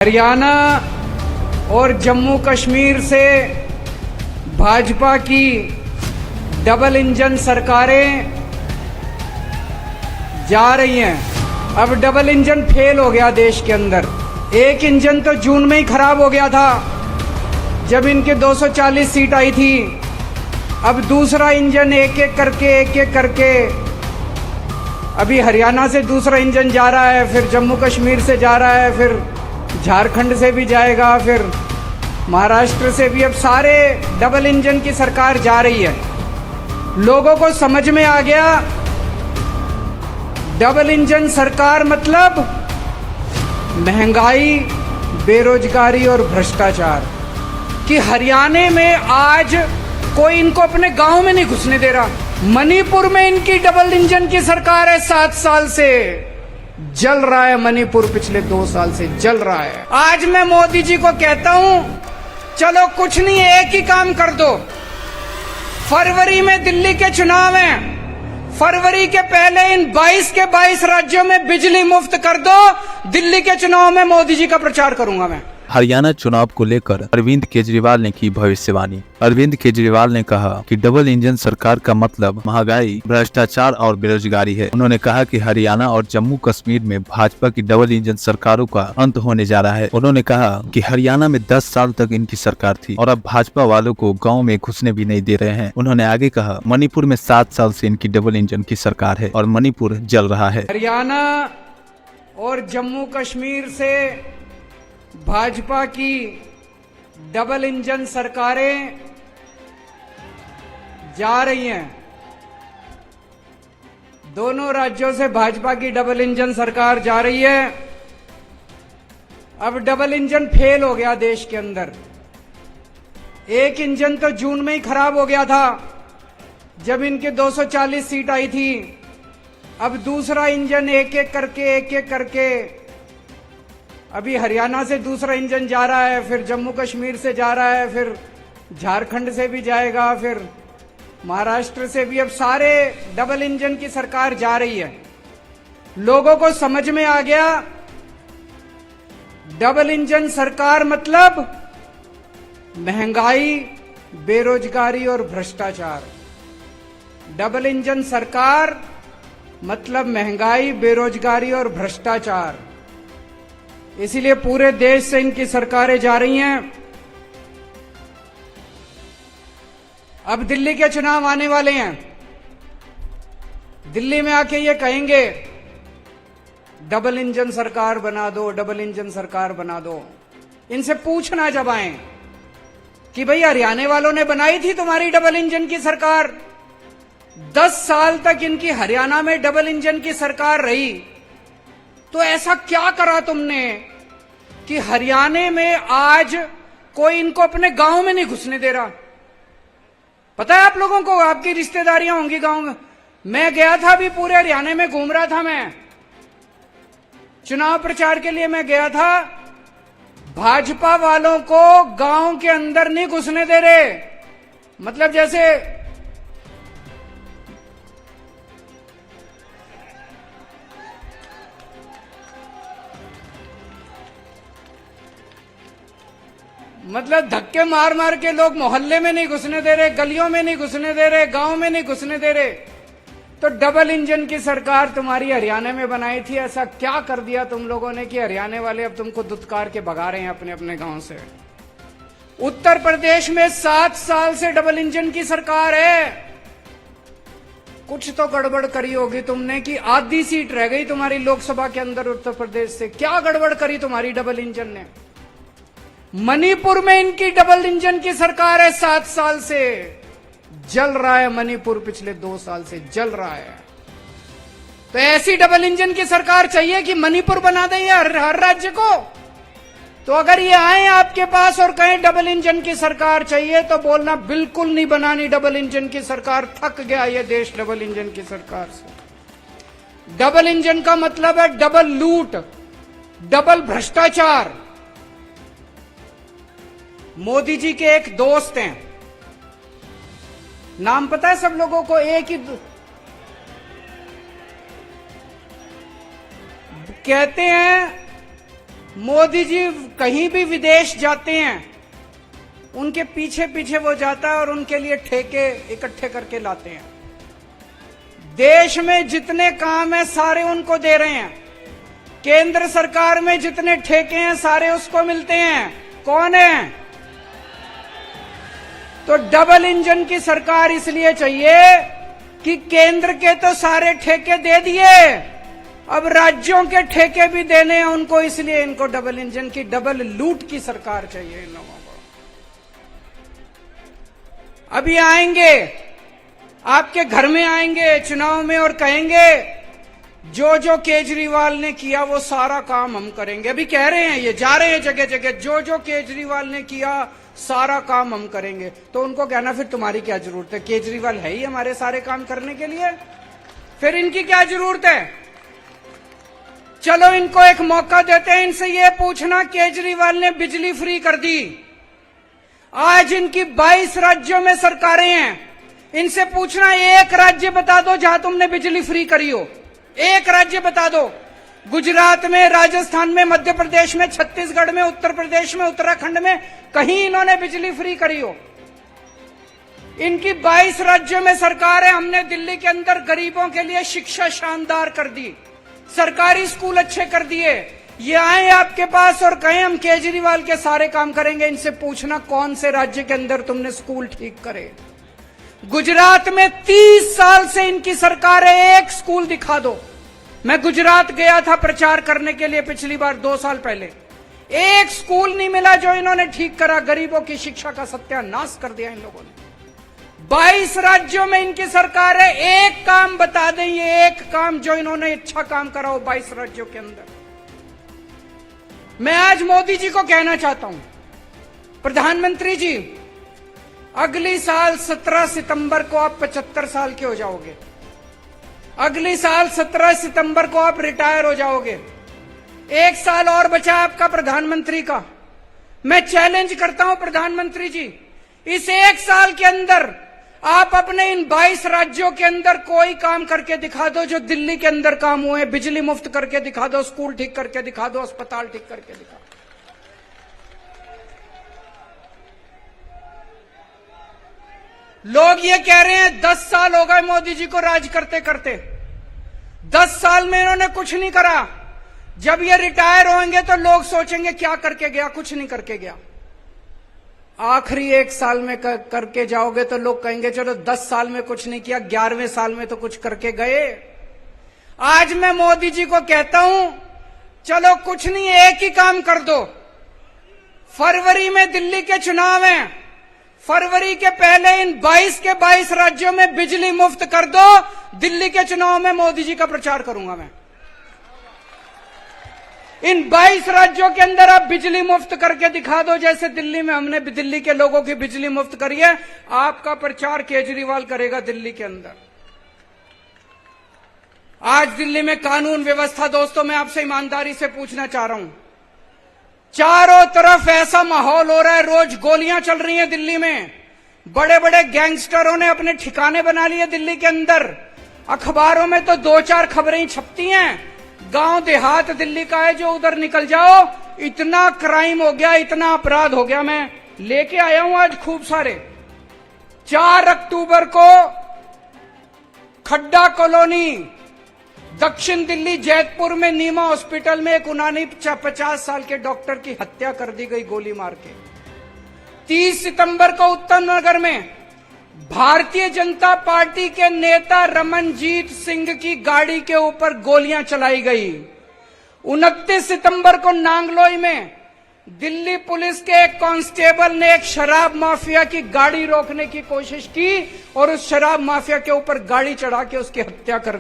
हरियाणा और जम्मू कश्मीर से भाजपा की डबल इंजन सरकारें जा रही हैं। अब डबल इंजन फेल हो गया देश के अंदर। एक इंजन तो जून में ही खराब हो गया था जब इनके 240 सीट आई थी। अब दूसरा इंजन एक एक करके अभी हरियाणा से दूसरा इंजन जा रहा है, फिर जम्मू कश्मीर से जा रहा है, फिर झारखंड से भी जाएगा, फिर महाराष्ट्र से भी। अब सारे डबल इंजन की सरकार जा रही है। लोगों को समझ में आ गया डबल इंजन सरकार मतलब महंगाई, बेरोजगारी और भ्रष्टाचार। कि हरियाणा में आज कोई इनको अपने गांव में नहीं घुसने दे रहा। मणिपुर में इनकी डबल इंजन की सरकार है। 7 साल से जल रहा है मणिपुर, पिछले 2 साल से जल रहा है। आज मैं मोदी जी को कहता हूं, चलो कुछ नहीं, एक ही काम कर दो। फरवरी में दिल्ली के चुनाव हैं, फरवरी के पहले इन 22 के 22 राज्यों में बिजली मुफ्त कर दो। दिल्ली के चुनाव में मोदी जी का प्रचार करूंगा मैं। हरियाणा चुनाव को लेकर अरविंद केजरीवाल ने की भविष्यवाणी। अरविंद केजरीवाल ने कहा कि डबल इंजन सरकार का मतलब महंगाई, भ्रष्टाचार और बेरोजगारी है। उन्होंने कहा कि हरियाणा और जम्मू कश्मीर में भाजपा की डबल इंजन सरकारों का अंत होने जा रहा है। उन्होंने कहा कि हरियाणा में 10 साल तक इनकी सरकार थी और अब भाजपा वालों को गाँव में घुसने भी नहीं दे रहे हैं। उन्होंने आगे कहा, मणिपुर में 7 साल से इनकी डबल इंजन की सरकार है और मणिपुर जल रहा है। हरियाणा और जम्मू कश्मीर से भाजपा की डबल इंजन सरकारें जा रही हैं। दोनों राज्यों से भाजपा की डबल इंजन सरकार जा रही है। अब डबल इंजन फेल हो गया देश के अंदर। एक इंजन तो जून में ही खराब हो गया था जब इनके 240 सीट आई थी। अब दूसरा इंजन एक एक करके अभी हरियाणा से दूसरा इंजन जा रहा है, फिर जम्मू कश्मीर से जा रहा है, फिर झारखंड से भी जाएगा, फिर महाराष्ट्र से भी। अब सारे डबल इंजन की सरकार जा रही है। लोगों को समझ में आ गया डबल इंजन सरकार मतलब महंगाई, बेरोजगारी और भ्रष्टाचार। डबल इंजन सरकार मतलब महंगाई, बेरोजगारी और भ्रष्टाचार। इसीलिए पूरे देश से इनकी सरकारें जा रही हैं। अब दिल्ली के चुनाव आने वाले हैं। दिल्ली में आके ये कहेंगे डबल इंजन सरकार बना दो, डबल इंजन सरकार बना दो। इनसे पूछना जब आए कि भाई हरियाणा वालों ने बनाई थी तुम्हारी डबल इंजन की सरकार, 10 साल तक इनकी हरियाणा में डबल इंजन की सरकार रही, तो ऐसा क्या करा तुमने कि हरियाणा में आज कोई इनको अपने गांव में नहीं घुसने दे रहा। पता है आप लोगों को, आपकी रिश्तेदारियां होंगी गांव में। मैं गया था, अभी पूरे हरियाणा में घूम रहा था मैं, चुनाव प्रचार के लिए मैं गया था। भाजपा वालों को गांव के अंदर नहीं घुसने दे रहे। मतलब जैसे धक्के मार मार के लोग मोहल्ले में नहीं घुसने दे रहे, गलियों में नहीं घुसने दे रहे, गांव में नहीं घुसने दे रहे। तो डबल इंजन की सरकार तुम्हारी हरियाणा में बनाई थी। ऐसा क्या कर दिया तुम लोगों ने कि हरियाणा वाले अब तुमको दुत्कार के भगा रहे हैं अपने अपने गांव से। उत्तर प्रदेश में 7 साल से डबल इंजन की सरकार है। कुछ तो गड़बड़ करी होगी तुमने कि आधी सीट रह गई तुम्हारी लोकसभा के अंदर उत्तर प्रदेश से। क्या गड़बड़ करी तुम्हारी डबल इंजन ने? मणिपुर में इनकी डबल इंजन की सरकार है। 7 साल से जल रहा है मणिपुर, पिछले 2 साल से जल रहा है। तो ऐसी डबल इंजन की सरकार चाहिए कि मणिपुर बना दें हर राज्य को। तो अगर ये आए आपके पास और कहें डबल इंजन की सरकार चाहिए, तो बोलना बिल्कुल नहीं बनानी डबल इंजन की सरकार। थक गया ये देश डबल इंजन की सरकार से। डबल इंजन का मतलब है डबल लूट, डबल भ्रष्टाचार। मोदी जी के एक दोस्त हैं, नाम पता है सब लोगों को, एक ही कहते हैं मोदी जी कहीं भी विदेश जाते हैं, उनके पीछे पीछे वो जाता है और उनके लिए ठेके इकट्ठे करके लाते हैं। देश में जितने काम है सारे उनको दे रहे हैं। केंद्र सरकार में जितने ठेके हैं सारे उसको मिलते हैं। कौन है? तो डबल इंजन की सरकार इसलिए चाहिए कि केंद्र के तो सारे ठेके दे दिए, अब राज्यों के ठेके भी देने हैं उनको, इसलिए इनको डबल इंजन की, डबल लूट की सरकार चाहिए इन लोगों को। अभी आएंगे, आपके घर में आएंगे चुनाव में और कहेंगे जो जो केजरीवाल ने किया वो सारा काम हम करेंगे। अभी कह रहे हैं, ये जा रहे हैं जगह जगह, जो जो केजरीवाल ने किया सारा काम हम करेंगे। तो उनको कहना फिर तुम्हारी क्या जरूरत है, केजरीवाल है ही हमारे सारे काम करने के लिए, फिर इनकी क्या जरूरत है। चलो इनको एक मौका देते हैं, इनसे ये पूछना, केजरीवाल ने बिजली फ्री कर दी, आज इनकी 22 राज्यों में सरकारें हैं, इनसे पूछना एक राज्य बता दो जहां तुमने बिजली फ्री करी हो, एक राज्य बता दो। गुजरात में, राजस्थान में, मध्य प्रदेश में, छत्तीसगढ़ में, उत्तर प्रदेश में, उत्तराखंड में कहीं इन्होंने बिजली फ्री करी हो। इनकी 22 राज्यों में सरकार है। हमने दिल्ली के अंदर गरीबों के लिए शिक्षा शानदार कर दी, सरकारी स्कूल अच्छे कर दिए। ये आए आपके पास और कहें हम केजरीवाल के सारे काम करेंगे, इनसे पूछना कौन से राज्य के अंदर तुमने स्कूल ठीक करे। गुजरात में 30 साल से इनकी सरकार है, एक स्कूल दिखा दो। मैं गुजरात गया था प्रचार करने के लिए पिछली बार 2 साल पहले, एक स्कूल नहीं मिला जो इन्होंने ठीक करा। गरीबों की शिक्षा का सत्यानाश कर दिया इन लोगों ने। 22 राज्यों में इनकी सरकार है, एक काम बता दें, ये एक काम जो इन्होंने अच्छा काम करा हो 22 राज्यों के अंदर। मैं आज मोदी जी को कहना चाहता हूं, प्रधानमंत्री जी, अगली साल 17 सितंबर को आप 75 साल के हो जाओगे, अगली साल 17 सितंबर को आप रिटायर हो जाओगे। 1 साल और बचा आपका प्रधानमंत्री का। मैं चैलेंज करता हूं प्रधानमंत्री जी, इस 1 साल के अंदर आप अपने इन 22 राज्यों के अंदर कोई काम करके दिखा दो जो दिल्ली के अंदर काम हुए। बिजली मुफ्त करके दिखा दो, स्कूल ठीक करके दिखा दो, अस्पताल ठीक करके दिखा दो। लोग ये कह रहे हैं 10 साल हो गए मोदी जी को राज करते करते, 10 साल में इन्होंने कुछ नहीं करा। जब ये रिटायर होंगे तो लोग सोचेंगे क्या करके गया, कुछ नहीं करके गया। आखिरी 1 साल में करके जाओगे तो लोग कहेंगे चलो 10 साल में कुछ नहीं किया, 11वें साल में तो कुछ करके गए। आज मैं मोदी जी को कहता हूं, चलो कुछ नहीं, एक ही काम कर दो। फरवरी में दिल्ली के चुनाव हैं, फरवरी के पहले इन 22 के 22 राज्यों में बिजली मुफ्त कर दो। दिल्ली के चुनाव में मोदी जी का प्रचार करूंगा मैं। इन 22 राज्यों के अंदर आप बिजली मुफ्त करके दिखा दो, जैसे दिल्ली में हमने दिल्ली के लोगों की बिजली मुफ्त करी है। आपका प्रचार केजरीवाल करेगा दिल्ली के अंदर। आज दिल्ली में कानून व्यवस्था, दोस्तों मैं आपसे ईमानदारी से पूछना चाह रहा हूं, चारों तरफ ऐसा माहौल हो रहा है, रोज गोलियां चल रही हैं दिल्ली में, बड़े बड़े गैंगस्टरों ने अपने ठिकाने बना लिए दिल्ली के अंदर। अखबारों में तो 2-4 खबरें ही छपती हैं, गांव देहात दिल्ली का है, जो उधर निकल जाओ इतना क्राइम हो गया, इतना अपराध हो गया। मैं लेके आया हूं आज खूब सारे। 4 अक्टूबर को खड्डा कॉलोनी, दक्षिण दिल्ली जैतपुर में नीमा हॉस्पिटल में एक 49 साल के डॉक्टर की हत्या कर दी गई गोली मार के। 30 सितंबर को उत्तम नगर में भारतीय जनता पार्टी के नेता रमनजीत सिंह की गाड़ी के ऊपर गोलियां चलाई गई। 29 सितंबर को नांगलोई में दिल्ली पुलिस के एक कांस्टेबल ने एक शराब माफिया की गाड़ी रोकने की कोशिश की और उस शराब माफिया के ऊपर गाड़ी चढ़ा के उसकी हत्या कर दी।